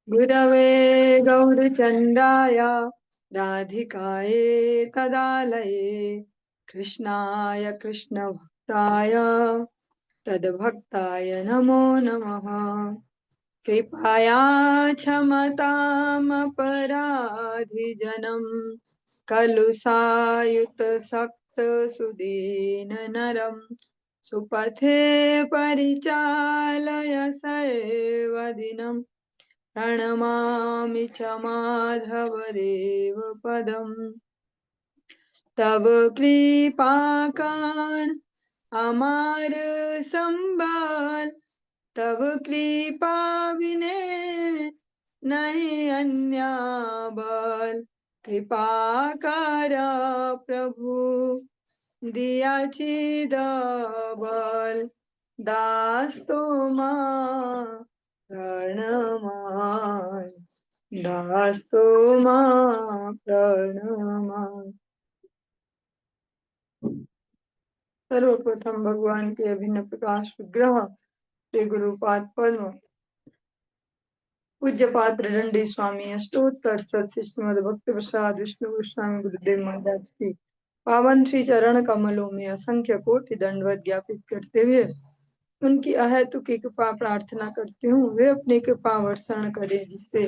गुरवे गौरचन्द्राय राधिकाये तदालये कृष्णाय कृष्णभक्ताय तद्भक्ताय नमो नमः। कृपया क्षमतामपराधिजनं खलु सायुतसक्तसुदीननरं सुपथे परिचालय सर्वदिनं प्रणमामि च माधवदेव पदम्। तव कृपाकाण अमार संबल तव कृपा विने नहीं अन्य बल। कृपा कर प्रभु दियाची बल दास तोमा प्रणमाय दास तोमा प्रणमाय। सर्वप्रथम भगवान के अभिन्न प्रकाश विग्रह श्री गुरुपाद पद्म पूज्य पात्र दंडी स्वामी अष्टोत्तर सत श्रीमद भक्ति प्रसाद विष्णु गोस्वामी गुरुदेव महाराज की पावन श्री चरण कमलों में असंख्य कोटि दंडवत ज्ञापित करते हुए उनकी अहेतुकी कृपा प्रार्थना करती हूँ। वे अपनी कृपा वर्षण करें जिससे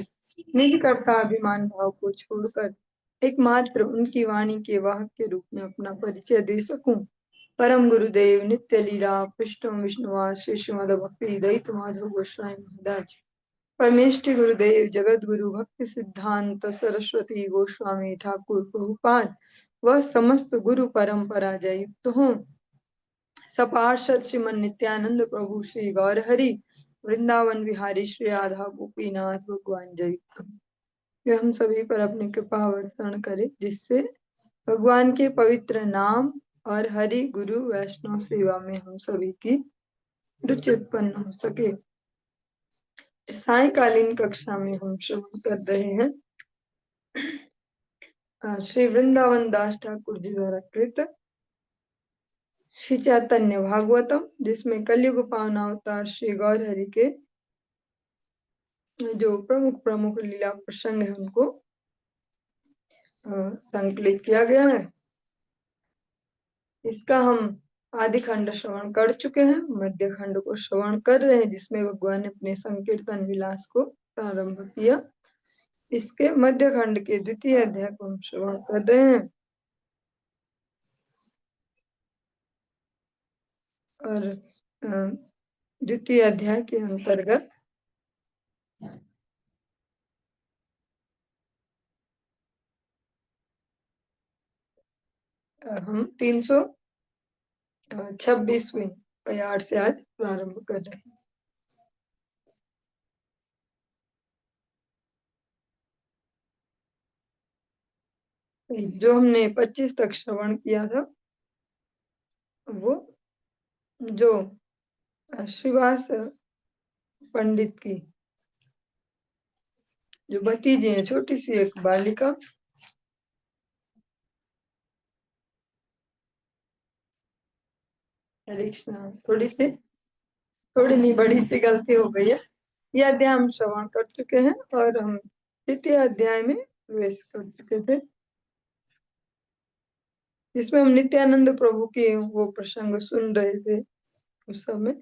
निज कर्ता अभिमान भाव को छोड़कर एकमात्र उनकी वाणी के वाहक के रूप में अपना परिचय दे सकूं। परम गुरुदेव नित्य लीला कृष्ण विष्णुवास श्री श्रीमद भक्ति दयित माधव गोस्वामी महाराज, परमेष्टि गुरुदेव जगत गुरु भक्ति सिद्धांत सरस्वती गोस्वामी ठाकुर प्रभुपाद व समस्त गुरु परंपरा जय युक्त हों। सपार्षद श्रीमन नित्यानंद प्रभु श्री गौर हरि वृंदावन विहारी श्री राधा गोपीनाथ भगवान जय युक्त हों। वे हम सभी पर अपनी कृपा वर्षण करे जिससे भगवान के पवित्र नाम और हरि गुरु वैष्णव सेवा में हम सभी की रुचि उत्पन्न हो सके। सायकालीन कक्षा में हम श्रवण कर रहे हैं श्री वृंदावन दास ठाकुर जी द्वारा कृत श्री चैतन्य भागवतम, जिसमें कलयुग पावन अवतार श्री गौर हरि के जो प्रमुख प्रमुख लीला प्रसंग है उनको संकलित किया गया है। इसका हम आदि खंड श्रवण कर चुके हैं, मध्य खंड को श्रवण कर रहे हैं जिसमें भगवान ने अपने संकीर्तन विलास को प्रारंभ किया। इसके मध्य खंड के द्वितीय अध्याय को हम श्रवण कर रहे हैं और द्वितीय अध्याय के अंतर्गत हम 326वीं पयार से आज प्रारंभ कर रहे हैं। जो हमने 25 तक श्रवण किया था वो जो श्रीवास पंडित की जो भतीजी है, छोटी सी एक बालिका, थोड़ी नहीं बड़ी सी गलती हो गई है। यह अध्याय हम श्रवण कर चुके हैं और हम द्वितीय अध्याय में प्रवेश कर चुके थे जिसमें हम नित्यानंद प्रभु के वो प्रसंग सुन रहे थे उस समय।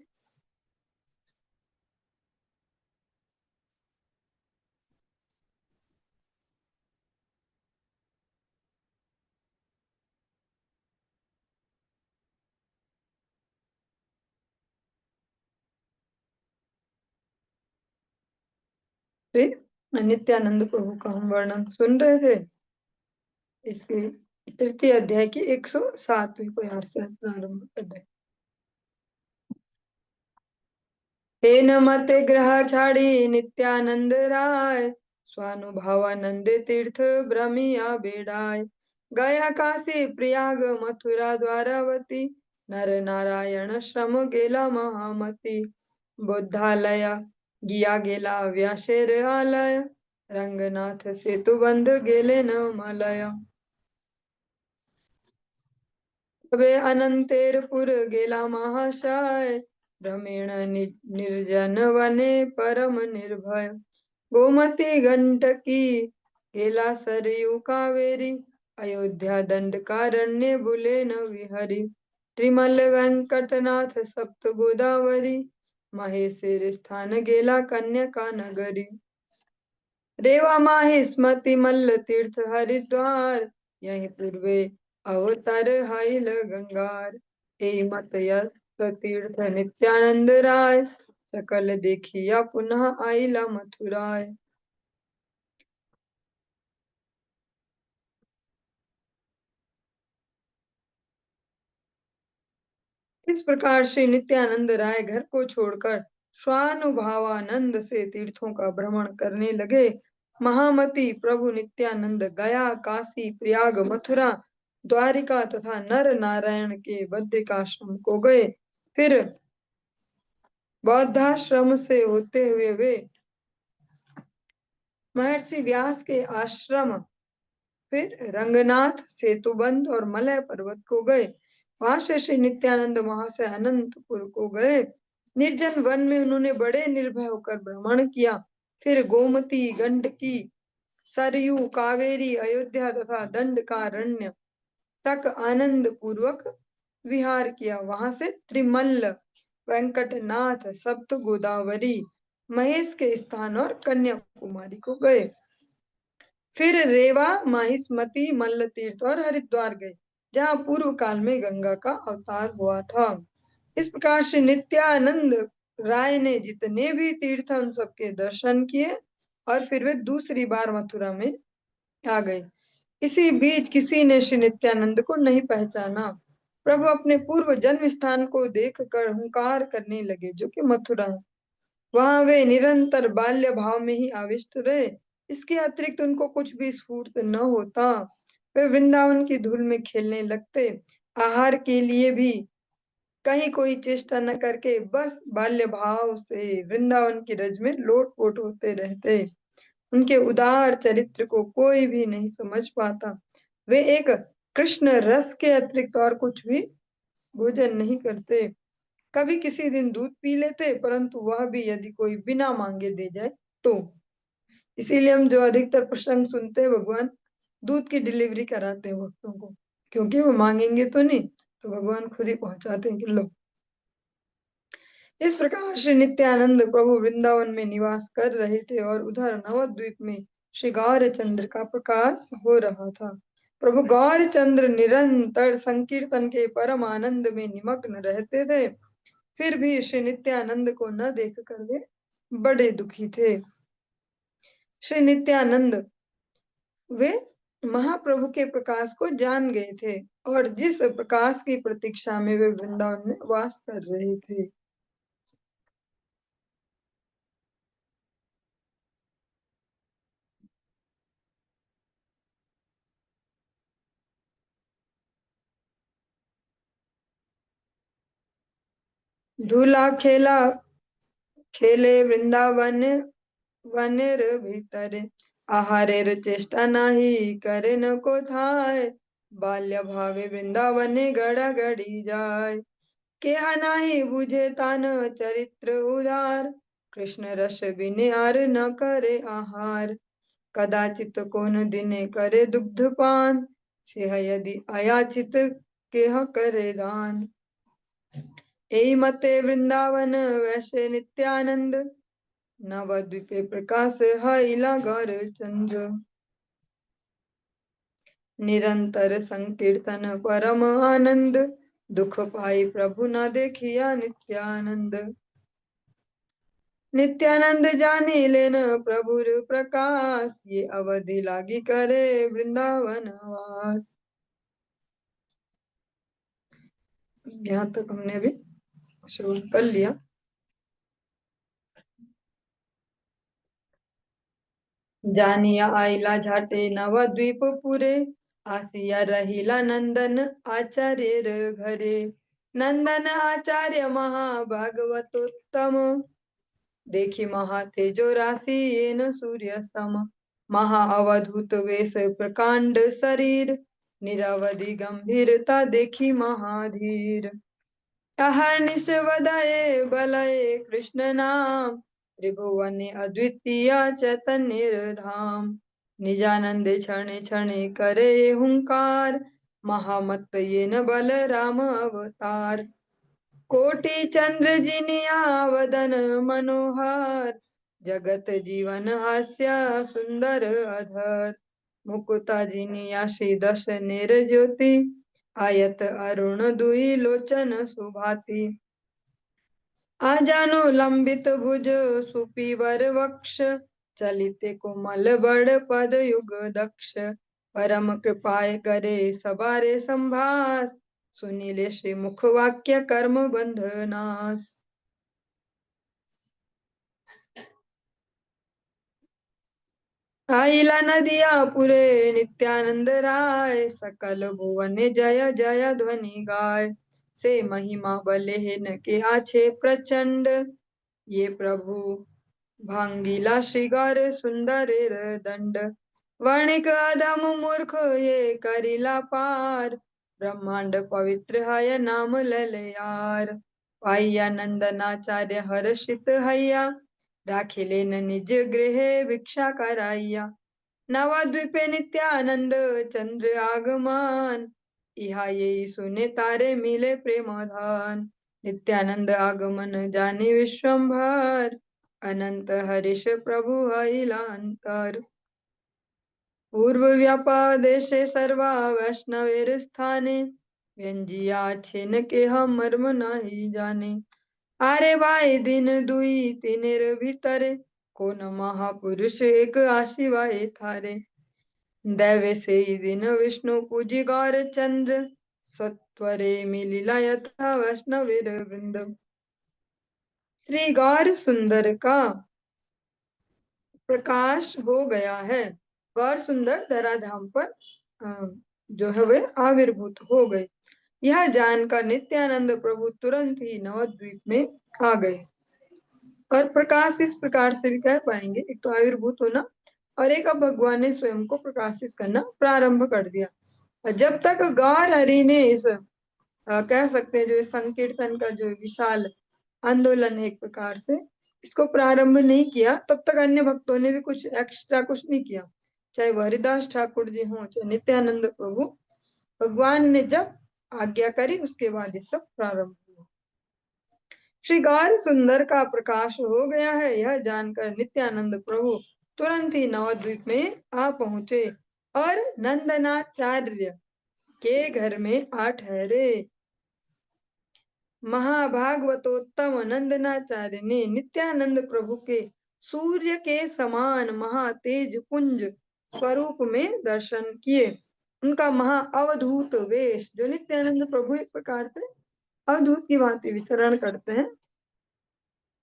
नित्यानंद प्रभु का हम वर्णन सुन रहे थे। इसके तृतीय अध्याय की 107वीं पयार से प्रारंभ कर रहे। हे नमते ग्रह छाड़ी नित्यानंद राय स्वानुभावानंद तीर्थ ब्रह्मिया बेड़ाय गया काशी प्रयाग मथुरा द्वारावती नर नारायण श्रम गेला महामती बुद्धालय गिया गेला व्यासेर आलय रंगनाथ सेतु बंध गेले न मलय तबे अनंतेरपुर गेला महाशय भ्रमेण निर्जन वने परम निर्भय गोमती गंडकी गेला सरयू कावेरी, अयोध्या दंडकारण्य बुले न विहरी, त्रिमल वेंकटनाथ सप्त गोदावरी, महेश्वर स्थान गेला कन्यका नगरी, रेवा माही स्मृति मल्ल तीर्थ हरिद्वार, यहीं पूर्वे अवतार हाइल गंगार, ए मत यत तीर्थ नित्यानंद राय, सकल देखिया पुनः आइला मथुराय। इस प्रकार श्री नित्यानंद राय घर को छोड़कर स्वानुभावानंद से तीर्थों का भ्रमण करने लगे। महामती प्रभु नित्यानंद गया, काशी, प्रयाग, मथुरा, द्वारिका तथा नर नारायण के बद्रिकाश्रम को गए। फिर बौद्धाश्रम से होते हुए वे महर्षि व्यास के आश्रम, फिर रंगनाथ, सेतुबंध और मलय पर्वत को गए। वहां से श्री नित्यानंद महाशय अनंतपुर को गए। निर्जन वन में उन्होंने बड़े निर्भय होकर भ्रमण किया। फिर गोमती, गंडकी, सरयू, कावेरी, अयोध्या तथा दंडकारण्य तक आनंद पूर्वक विहार किया। वहां से त्रिमल्ल, वेंकटनाथ, सप्त गोदावरी, महेश के स्थान और कन्याकुमारी को गए। फिर रेवा, माहिष्मति, मल्ल तीर्थ और हरिद्वार गए, जहाँ पूर्व काल में गंगा का अवतार हुआ था। इस प्रकार श्री नित्यानंद राय ने जितने भी तीर्थ उन सबके दर्शन किए और फिर वे दूसरी बार मथुरा में आ गए। इसी बीच किसी ने श्री नित्यानंद को नहीं पहचाना। प्रभु अपने पूर्व जन्म स्थान को देखकर हुंकार करने लगे, जो कि मथुरा है। वहां वे निरंतर बाल्य भाव में ही आविष्ट रहे। इसके अतिरिक्त उनको कुछ भी स्फूर्त न होता। वे वृंदावन की धूल में खेलने लगते। आहार के लिए भी कहीं कोई चेष्टा न करके बस बाल्य भाव से वृंदावन की रज में लोटपोट होते रहते। उनके उदार चरित्र को कोई भी नहीं समझ पाता। वे एक कृष्ण रस के अतिरिक्त और कुछ भी भोजन नहीं करते। कभी किसी दिन दूध पी लेते, परंतु वह भी यदि कोई बिना मांगे दे जाए तो। इसीलिए हम जो अधिकतर प्रसंग सुनते हैं, भगवान दूध की डिलीवरी कराते हैं भक्तों को, क्योंकि वो मांगेंगे तो नहीं, तो भगवान खुद ही पहुंचाते हैं कि लो। इस प्रकार श्री नित्यानंद प्रभु वृंदावन में निवास कर रहे थे और उधर नवद्वीप में श्री गौर चंद्र का प्रकाश हो रहा था। प्रभु गौर चंद्र निरंतर संकीर्तन के परम आनंद में निमग्न रहते थे। फिर भी श्री नित्यानंद को न देखकर वे बड़े दुखी थे। श्री नित्यानंद वे महाप्रभु के प्रकाश को जान गए थे और जिस प्रकाश की प्रतीक्षा में वे वृंदावन में वास कर रहे थे। धूला खेला खेले वृंदावन वनेर भीतर, आहारेर चेष्टा नाही करे न को थाय, बाल्य भावे वृंदावने गड़ा गड़ी जाय, केहा नाही बुझे तान चरित्र उदार, कृष्ण रस बिने आर न करे आहार, कदाचित कोन दिने करे दुग्ध पान, सेह यदि अयाचित केह करे दान। एई मते वृंदावन वैसे नित्यानंद, नवद्वीपे प्रकाश हाइला गौर चंद्र, निरंतर संकीर्तन परम आनंद, दुख पाई प्रभु न देखिया नित्यानंद। नित्यानंद जानी लेन प्रभुर प्रकाश, ये अवधि लागी करे वृंदावन वास। यहाँ तक हमने भी शुरू कर लिया। जानिया आइला झाटे नवद्वीप पुरे, आसिया रहिला नंदन आचार्य घरे, नंदन आचार्य महाभागवतोत्तम, देखी महा तेजो राशि येन सूर्य सम, महा अवधूत वेश प्रकांड शरीर, निरवधि गंभीरता देखी महाधीर, अहर्निश वदये बलये कृष्ण नाम, त्रिभुवने अद्वितीय चैतन्य धाम। निजानंदे क्षणे क्षणे करे हुंकार, महामत ये न बल राम अवतार। कोटि चंद्र जिनिया वदन मनोहर, जगत जीवन हास्य सुंदर अधर। मुकुता जिनिया श्री दश नेर ज्योति, आयत अरुण दुई लोचन सुभाति। आजानु लंबित भुज सुपीवर वक्ष, चलित कोमल बड़ पद युग दक्ष। परम कृपाय करे सबारे संभास, सुनीले श्री मुख वाक्य कर्म बंध नास। आइला नदिया पुरे नित्यानंद राय, सकल भुवन जय जय ध्वनि गाय। से महिमा बले न के आछे प्रचंड, ये प्रभु भांगीला श्रीगर सुंदर दंड। वर्णिक अधम मूर्ख ये करिला पार, ब्रह्मांड पवित्र है नाम ललयार। पाइया नंदनाचार्य हर्षित हैया, राखिले न निज गृह भिक्षा कराइया। नवद्वीपे नित्यानंद चंद्र आगमान, इहा ये सुने तारे मिले प्रेमधान। नित्यानंद आगमन जाने विश्वंभर, अनंत हरीश प्रभु हैला अंतर। पूर्व व्यापादेशे सर्वा वैष्णवेर स्थाने, व्यंजिया छिन के हम मर्म नहीं जाने। आरे भाई दिन दुई तिनेर भीतरे, कौन महापुरुष एक आशिवाए थारे। दैवे से दिन विष्णु पूजी गौर चंद्र, सत्वरे मिलिला यथा वैष्णवेर वृंद। श्री गौर सुंदर का प्रकाश हो गया है। गौर सुंदर धराधाम पर जो है वे आविर्भूत हो गए। यह जानकर नित्यानंद प्रभु तुरंत ही नवद्वीप में आ गए। और प्रकाश इस प्रकार से भी कह पाएंगे, एक तो आविर्भूत होना और एक अब भगवान ने स्वयं को प्रकाशित करना प्रारंभ कर दिया। और जब तक गौर हरि ने इस कह सकते हैं जो इस संकीर्तन का जो विशाल आंदोलन है एक प्रकार से, इसको प्रारंभ नहीं किया, तब तक अन्य भक्तों ने भी कुछ एक्स्ट्रा कुछ नहीं किया। चाहे वो हरिदास ठाकुर जी हों, चाहे नित्यानंद प्रभु, भगवान ने जब आज्ञा करी उसके बाद ये सब प्रारंभ हुआ। श्री गौर सुंदर का प्रकाश हो गया है, यह जानकर नित्यानंद प्रभु तुरंत ही नवद्वीप में आ पहुंचे और नंदनाचार्य के घर में आ ठहरे। महाभागवतोत्तम नंदनाचार्य ने नित्यानंद प्रभु के सूर्य के समान महातेज पुंज स्वरूप में दर्शन किए। उनका महा अवधूत वेश, जो नित्यानंद प्रभु एक प्रकार से अवधूत की भांति विचरण करते हैं।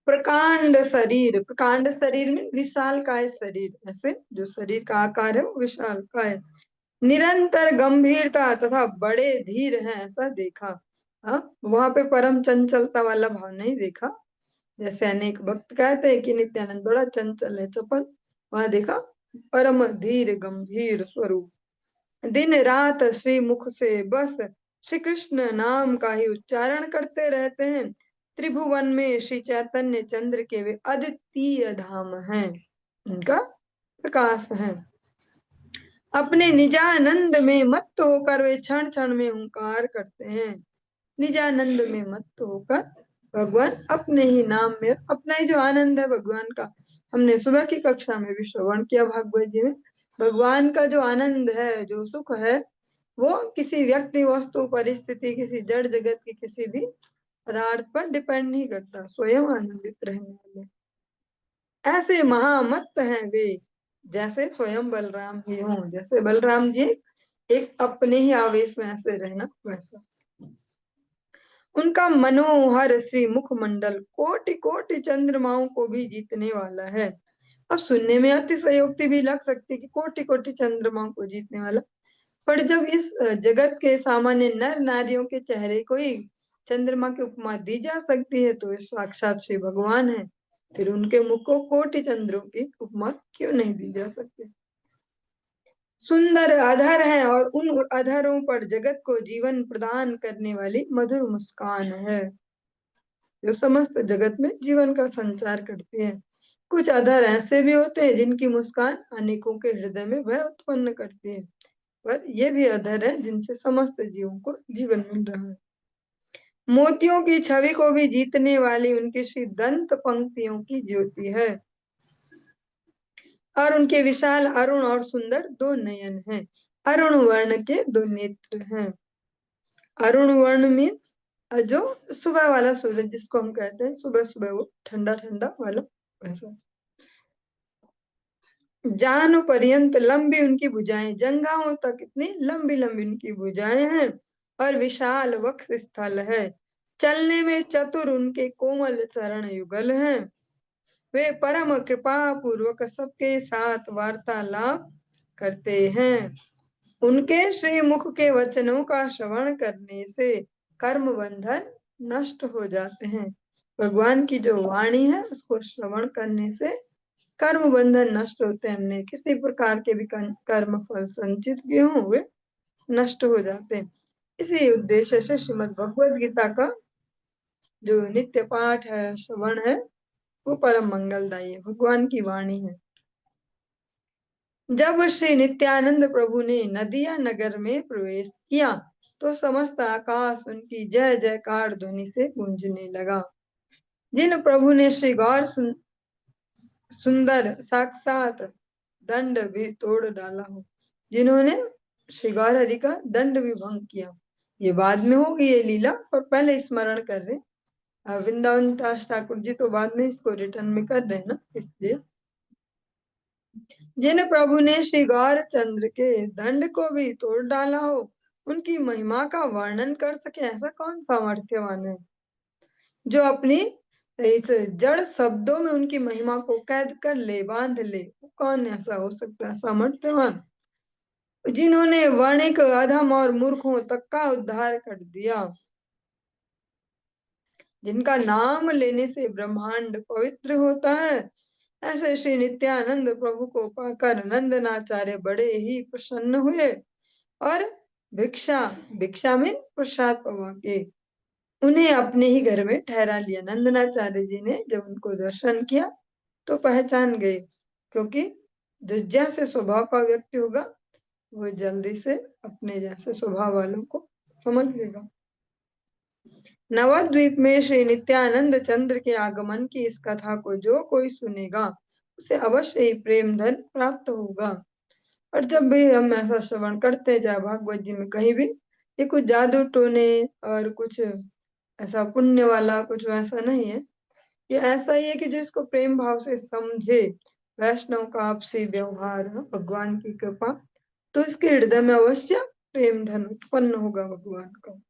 प्रकांड शरीर में विशाल काय शरीर, ऐसे जो शरीर का आकार है वो विशाल काय। निरंतर गंभीरता तथा बड़े धीर हैं ऐसा देखा। वहां पे परम चंचलता वाला भाव नहीं देखा, जैसे अनेक भक्त कहते हैं कि नित्यानंद बड़ा चंचल है, चपल। वहां देखा परम धीर गंभीर स्वरूप। दिन रात श्री मुख से बस श्री कृष्ण नाम का ही उच्चारण करते रहते हैं। त्रिभुवन में श्री चैतन्य चंद्र के वे अद्वितीय धाम हैं, उनका प्रकाश है। अपने निजानंद में मत्त होकर वे क्षण क्षण में हुंकार करते हैं। निजानंद में मत्त होकर भगवान अपने ही नाम में, अपना ही जो आनंद है भगवान का, हमने सुबह की कक्षा में भी श्रवण किया भागवत जी में। भगवान का जो आनंद है, जो सुख है, वो किसी व्यक्ति वस्तु परिस्थिति, किसी जड़ जगत की किसी भी पदार्थ पर डिपेंड नहीं करता, स्वयं आनंदित रहने वाले ऐसे महामत्त हैं वे, जैसे स्वयं बलराम ही हों। जैसे बलराम जी एक अपने ही आवेश में ऐसे रहना, वैसा उनका मनोहर श्री मुखमंडल कोटि कोटि चंद्रमाओं को भी जीतने वाला है। अब सुनने में अतिशयोक्ति भी लग सकती है कि कोटि कोटि चंद्रमाओं को जीतने वाला, पर जब इस जगत के सामान्य नर नारियों के चेहरे को ही चंद्रमा की उपमा दी जा सकती है, तो साक्षात श्री भगवान है, फिर उनके मुख को कोटि चंद्रों की उपमा क्यों नहीं दी जा सकती। सुंदर अधर है और उन अधरों पर जगत को जीवन प्रदान करने वाली मधुर मुस्कान है, जो समस्त जगत में जीवन का संचार करती है। कुछ अधर ऐसे भी होते हैं जिनकी मुस्कान अनेकों के हृदय में भय उत्पन्न करती है, पर ये भी अधर है जिनसे समस्त जीवों को जीवन मिल रहा है। मोतियों की छवि को भी जीतने वाली उनकी श्री दंत पंक्तियों की ज्योति है, और उनके विशाल अरुण और सुंदर दो नयन हैं। अरुण वर्ण के दो नेत्र हैं। अरुण वर्ण मीन्स जो सुबह वाला सूरज जिसको हम कहते हैं, सुबह सुबह वो ठंडा ठंडा वाला, वैसा। जानु पर्यंत लंबी उनकी भुजाएं, जंघाओं तक इतनी लंबी लंबी उनकी भुजाएं हैं, और विशाल वक्ष स्थल है। चलने में चतुर उनके कोमल चरण युगल हैं। वे परम कृपा पूर्वक सबके साथ वार्तालाप करते हैं। उनके श्री मुख के वचनों का श्रवण करने से कर्म बंधन नष्ट हो जाते हैं। भगवान की जो वाणी है उसको श्रवण करने से कर्म बंधन नष्ट होते हैं। हमने किसी प्रकार के भी कर्म फल संचित किए हों वे नष्ट हो जाते हैं। इसी उद्देश्य से श्रीमद् भगवद गीता का जो नित्य पाठ है, श्रवण है, वो परम मंगलदायी है, भगवान की वाणी है। जब श्री नित्यानंद प्रभु ने नदिया नगर में प्रवेश किया तो समस्त आकाश उनकी जय जयकार ध्वनि से गूंजने लगा। जिन प्रभु ने श्री गौर सुंदर साक्षात दंड भी तोड़ डाला हो, जिन्होंने श्री गौर हरि का दंड भी भंग किया। ये बाद में होगी ये लीला, और पहले स्मरण कर रहे। वृंदावन दास ठाकुर जी तो बाद में इसको रिटर्न में कर रहे हैं ना, इसलिए। जिन प्रभु ने श्री गौर चंद्र के दंड को भी तोड़ डाला हो, उनकी महिमा का वर्णन कर सके ऐसा कौन सामर्थ्यवान है, जो अपनी इस जड़ शब्दों में उनकी महिमा को कैद कर ले, बांध ले। कौन ऐसा हो सकता है सामर्थ्यवान, जिन्होंने वर्णिक अधम और मूर्खों तक का उद्धार कर दिया, जिनका नाम लेने से ब्रह्मांड पवित्र होता है। ऐसे श्री नित्यानंद प्रभु को पाकर नंदनाचार्य बड़े ही प्रसन्न हुए, और भिक्षा भिक्षा में प्रसाद पवा के उन्हें अपने ही घर में ठहरा लिया। नंदनाचार्य जी ने जब उनको दर्शन किया तो पहचान गए, क्योंकि जो जैसे स्वभाव का व्यक्ति होगा वो जल्दी से अपने जैसे स्वभाव वालों को समझ लेगा। नवद्वीप में श्री नित्यानंद चंद्र के आगमन की इस कथा को जो कोई सुनेगा उसे अवश्य ही प्रेम धन प्राप्त होगा। और जब भी हम ऐसा श्रवण करते जाए भागवत जी में कहीं भी, ये कुछ जादू टोने और कुछ ऐसा पुण्य वाला कुछ वैसा नहीं है। ये ऐसा ही है कि जिसको प्रेम भाव से समझे, वैष्णव का आपसी व्यवहार, भगवान की कृपा, तो इसके हृदय में अवश्य प्रेम धन उत्पन्न होगा भगवान का।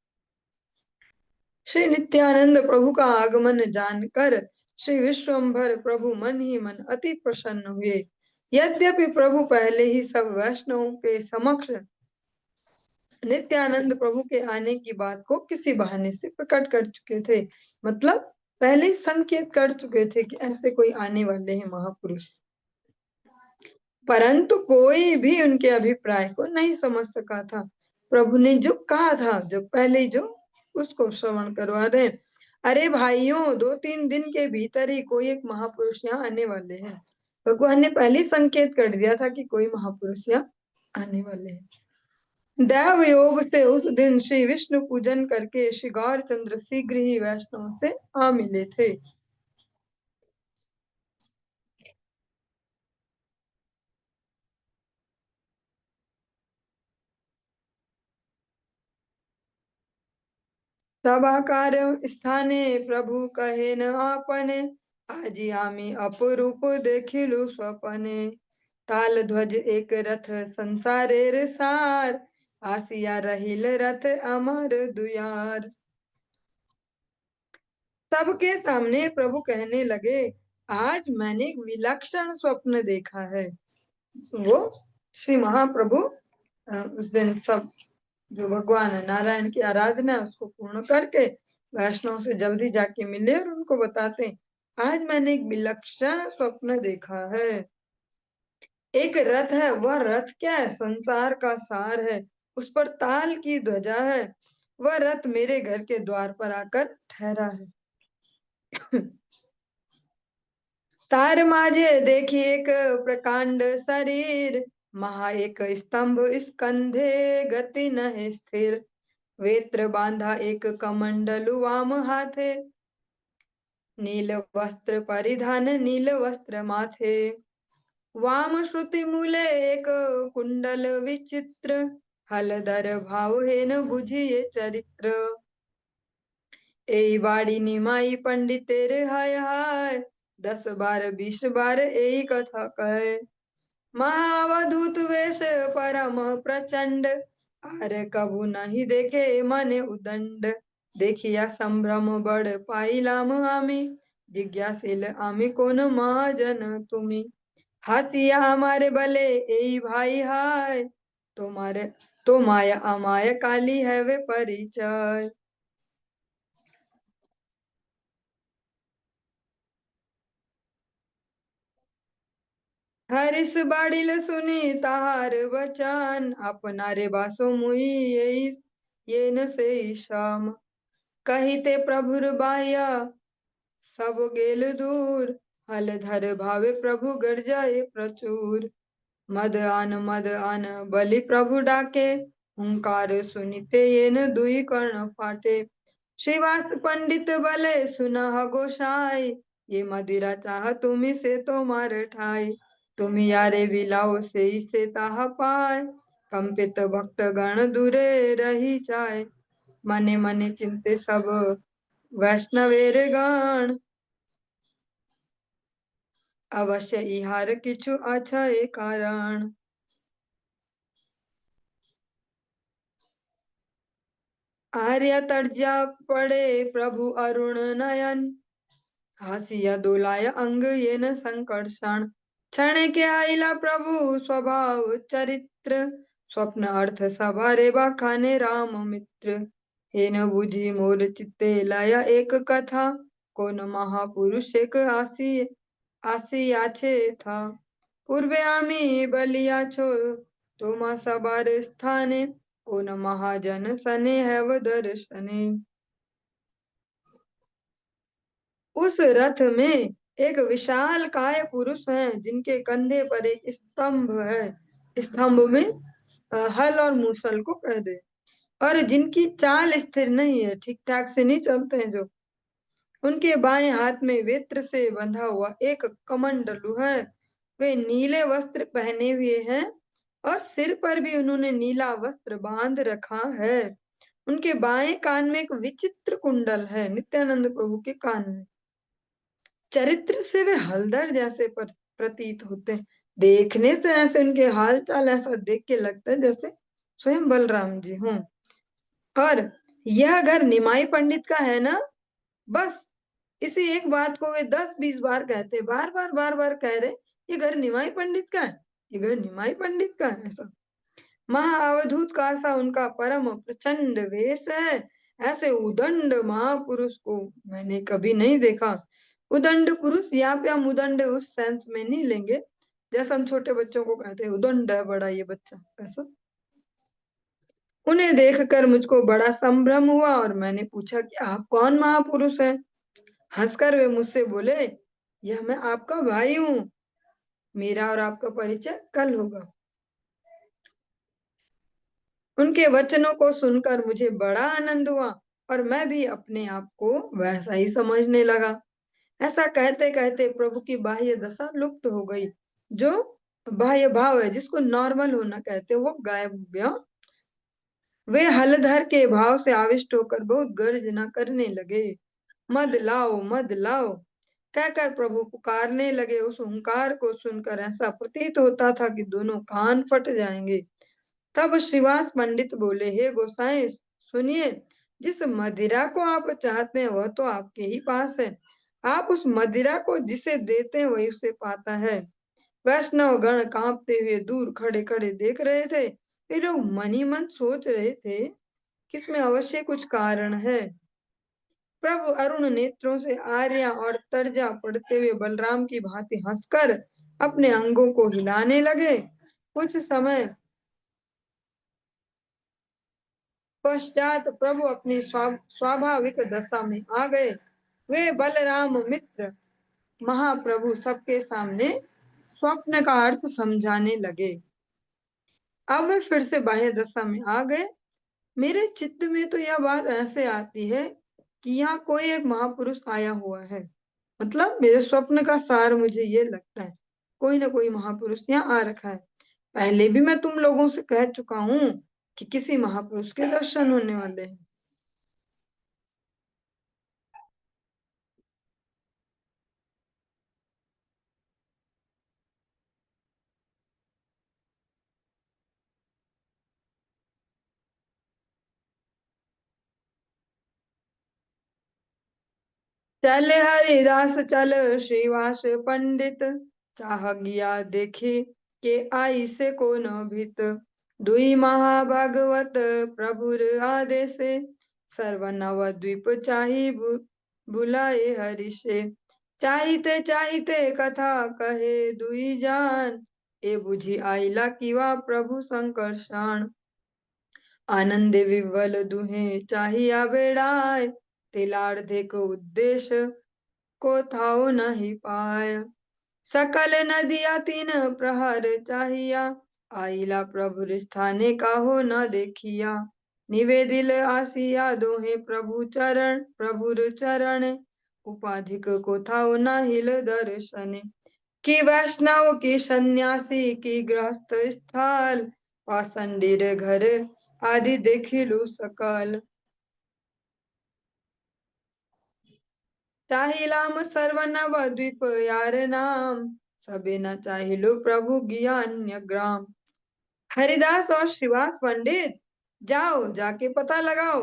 श्री नित्यानंद प्रभु का आगमन जानकर श्री विश्वम्भर प्रभु मन ही मन अति प्रसन्न हुए। यद्यपि प्रभु पहले ही सब वैष्णवों के समक्ष नित्यानंद प्रभु के आने की बात को किसी बहाने से प्रकट कर चुके थे, मतलब पहले ही संकेत कर चुके थे कि ऐसे कोई आने वाले हैं महापुरुष, परंतु कोई भी उनके अभिप्राय को नहीं समझ सका था। प्रभु ने जो कहा था, जो पहले जो उसको श्रवण करवा रहे, अरे भाइयों 2-3 दिन के भीतर ही कोई एक महापुरुष यहाँ आने वाले हैं। भगवान ने पहले ही संकेत कर दिया था कि कोई महापुरुष यहाँ आने वाले हैं। दैव योग से उस दिन श्री विष्णु पूजन करके श्री गौरचंद्र शीघ्र ही वैष्णव से आ मिले थे। सभाकार स्थाने प्रभु कहे न आपने, आजी आमी अपरूप देखिलु स्वपने। ताल ध्वज एक रथ संसारेर सार, आसिया रहिल रथ अमर दुयार। सबके सामने प्रभु कहने लगे, आज मैंने एक विलक्षण स्वप्न देखा है। वो श्री महाप्रभु उस दिन सब जो भगवान नारायण की आराधना है उसको पूर्ण करके वैष्णव से जल्दी जाके मिले और उनको बताते, आज मैंने एक विलक्षण स्वप्न देखा है। एक रथ है, वह रथ क्या है, संसार का सार है, उस पर ताल की ध्वजा है। वह रथ मेरे घर के द्वार पर आकर ठहरा है। तार माझे देखी एक प्रकांड शरीर, महा एक स्तंभ स्कंधे गती नहे स्थिर, वेत्र बांधा एक कमंडलु वाम हाथे, नील वस्त्र परिधान नील वस्त्र माथे, वाम श्रुति मूले एक कुंडल विचित्र, हलधर भाव हेन बुझिए चरित्र, ए बाड़ी निमाई पंडितेर हाय हाय, 10 बार 20 बार यही कथा कहे, महाअवधूत वेश परम प्रचंड, आर कभु नहीं देखे मने उदंड, देखिया संभ्रम बड़ पाइलाम आमी, जिज्ञासिल आमी कोन महाजन तुमी, हासिया हमारे भले ए भाई हाय, तुम्हारे तो माया अमाय काली है वे परिचय। हरिस बाड़िल सुनी ताहार बचन, अपनारे बासो मुई ये न से शाम, कहिते प्रभुर बाह्य सब गेल दूर, हल धर भावे प्रभु गर्जाए प्रचुर, मद आन बलि प्रभु डाके, हुंकार सुनिते ये न दुई कर्ण फाटे, श्रीवास पंडित बले सुनह गोसाई, ये मदिरा चाह तुम्ही से तो मार ठाई, तुम्ही यारे बिलाओ से ताहा पाए, कंपित भक्त गण दूरे रही जाए, मने मने चिंते सब वैष्णवेर गण, अवश्य इहार किछु अछय कारण, आर्य तर्जा पड़े प्रभु अरुण नयन, हासिया दोलाय अंग ये न संकर्षण, क्षण के आइला प्रभु स्वभाव चरित्र, स्वप्न अर्थ सभारे बाखाने राम मित्र, हे न बुझी मोर चित्ते लाया एक कथा, कौन महापुरुष एक आसी आछे था, पूर्वे आमी बलिया छो तोमा सबार स्थाने, कौन महाजन सने है वो दर्शने, उस रथ में एक विशाल काय पुरुष है, जिनके कंधे पर एक स्तंभ है, स्तंभ में हल और मूसल को कह दे, और जिनकी चाल स्थिर नहीं है, ठीक ठाक से नहीं चलते हैं जो, उनके बाएं हाथ में वेत्र से बंधा हुआ एक कमंडलू है, वे नीले वस्त्र पहने हुए हैं और सिर पर भी उन्होंने नीला वस्त्र बांध रखा है, उनके बाएं कान में एक विचित्र कुंडल है, नित्यानंद प्रभु के कान में, चरित्र से वे हलधर जैसे प्रतीत होते हैं, देखने से ऐसे उनके हाल चाल ऐसा देख के लगता है जैसे स्वयं बलराम जी हों, और यह घर निमाई पंडित का है ना, बस इसी एक बात को वे 10-20 बार कहते, बार बार कह रहे, ये घर निमाई पंडित का है, ये घर निमाई पंडित का है, ऐसा महाअवधूत का सा उनका परम प्रचंड वेश है, ऐसे उदंड महापुरुष को मैंने कभी नहीं देखा, उदंड पुरुष यहाँ पे हम उदंड उस सेंस में नहीं लेंगे जैसा हम छोटे बच्चों को कहते हैं उदंड है बड़ा ये बच्चा, ऐसा, उन्हें देखकर मुझको बड़ा संभ्रम हुआ और मैंने पूछा कि आप कौन महापुरुष हैं, हंसकर वे मुझसे बोले, यह मैं आपका भाई हूँ, मेरा और आपका परिचय कल होगा, उनके वचनों को सुनकर मुझे बड़ा आनंद हुआ और मैं भी अपने आप को वैसा ही समझने लगा, ऐसा कहते कहते प्रभु की बाह्य दशा लुप्त हो गई, जो बाह्य भाव है जिसको नॉर्मल होना कहते हैं वो गायब हो गया, वे हलधर के भाव से आविष्ट होकर बहुत गर्जना करने लगे, मद लाओ कहकर प्रभु पुकारने लगे, उस हुंकार को सुनकर ऐसा प्रतीत होता था कि दोनों कान फट जाएंगे, तब श्रीवास पंडित बोले, हे गोसाई सुनिए, जिस मदिरा को आप चाहते हैं वह तो आपके ही पास है, आप उस मदिरा को जिसे देते हैं वही उसे पाता है, वैष्णव गण कांपते हुए दूर खड़े खड़े देख रहे थे, वे लोग मन ही मन सोच रहे थे कि इसमें अवश्य कुछ कारण है, प्रभु अरुण नेत्रों से आर्या और तर्जा पड़ते हुए बलराम की भांति हंसकर अपने अंगों को हिलाने लगे, कुछ समय पश्चात प्रभु अपनी स्वाभाविक दशा में आ गए, वे बलराम मित्र महाप्रभु सबके सामने स्वप्न का अर्थ समझाने लगे। अब वे फिर से बाह्य दशा में आ गए। मेरे चित्त में तो यह बात ऐसे आती है कि यहाँ कोई एक महापुरुष आया हुआ है। मतलब मेरे स्वप्न का सार मुझे ये लगता है, कोई ना कोई महापुरुष यहाँ आ रखा है। पहले भी मैं तुम लोगों से कह चुका हूँ कि किसी महापुरुष के दर्शन होने वाले हैं। चले हरिदास चल श्रीवास पंडित, चाह गया देखे के आई से को न भीत। दुई महाभागवत प्रभुर आदेशे, सर्वनव द्वीप चाही बुलाए हरिषे। चाहते चाहते कथा कहे दुई जान, ए बुझी आइला किवा प्रभु संकर्षण। आनंद विवल दुहे चाहिया बेड़ाय, तिलार्धे को उद्देश्य को थाओ नहीं पाय। सकल नदिया तीन प्रहर चाहिया, आइला प्रभु स्थाने का हो न देखिया। निवेदिल आसिया दोहे प्रभुर चरण, उपाधिक को थाओ न हिल दर्शन। कि वैष्णव की सन्यासी की गृहस्थ स्थल, पाषंडीर घर आदि देखिलु सकल। चाहिलाम सर्वनव द्वीप यार नाम, सबे न चाहिलो प्रभु ज्ञान्य ग्राम। हरिदास और श्रीवास पंडित, जाओ जाके पता लगाओ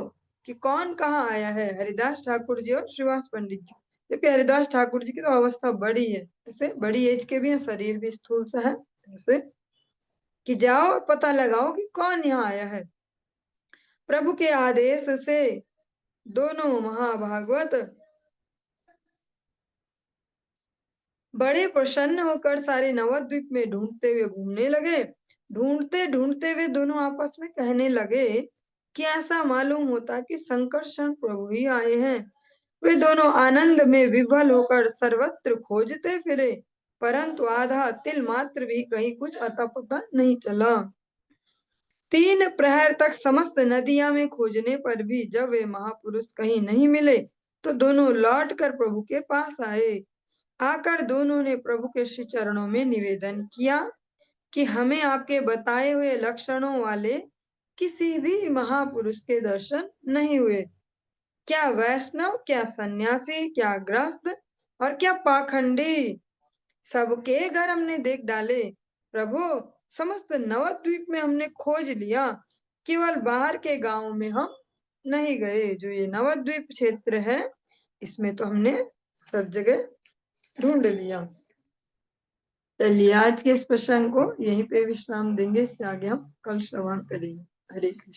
कि कौन कहाँ आया है। हरिदास ठाकुर जी और श्रीवास पंडित जी, क्योंकि हरिदास ठाकुर जी की तो अवस्था बड़ी है, ऐसे बड़ी एज के भी हैं, शरीर भी स्थूल सा है, ऐसे कि जाओ और पता लगाओ कि कौन यहाँ आया है। प्रभु के आदेश से दोनों महाभागवत बड़े प्रसन्न होकर सारे नवद्वीप में ढूंढते हुए घूमने लगे। ढूंढते ढूंढते वे दोनों आपस में कहने लगे कि ऐसा मालूम होता कि संकर्षण प्रभु ही आए हैं। वे दोनों आनंद में विह्वल होकर सर्वत्र खोजते फिरे, परंतु आधा तिल मात्र भी कहीं कुछ अता पता नहीं चला। 3 प्रहर तक समस्त नदियां में खोजने पर भी जब वे महापुरुष कहीं नहीं मिले, तो दोनों लौट कर प्रभु के पास आए। आकर दोनों ने प्रभु के श्री चरणों में निवेदन किया कि हमें आपके बताए हुए लक्षणों वाले किसी भी महापुरुष के दर्शन नहीं हुए। क्या वैष्णव, क्या सन्यासी, क्या गृहस्थ और क्या पाखंडी, सबके घर हमने देख डाले। प्रभु, समस्त नवद्वीप में हमने खोज लिया, केवल बाहर के गांव में हम नहीं गए। जो ये नवद्वीप क्षेत्र है, इसमें तो हमने सब जगह ढूंढ लिया। चलिए आज के इस प्रसंग को यहीं पे विश्राम देंगे, इससे आगे हम कल श्रवण करेंगे। हरे कृष्ण।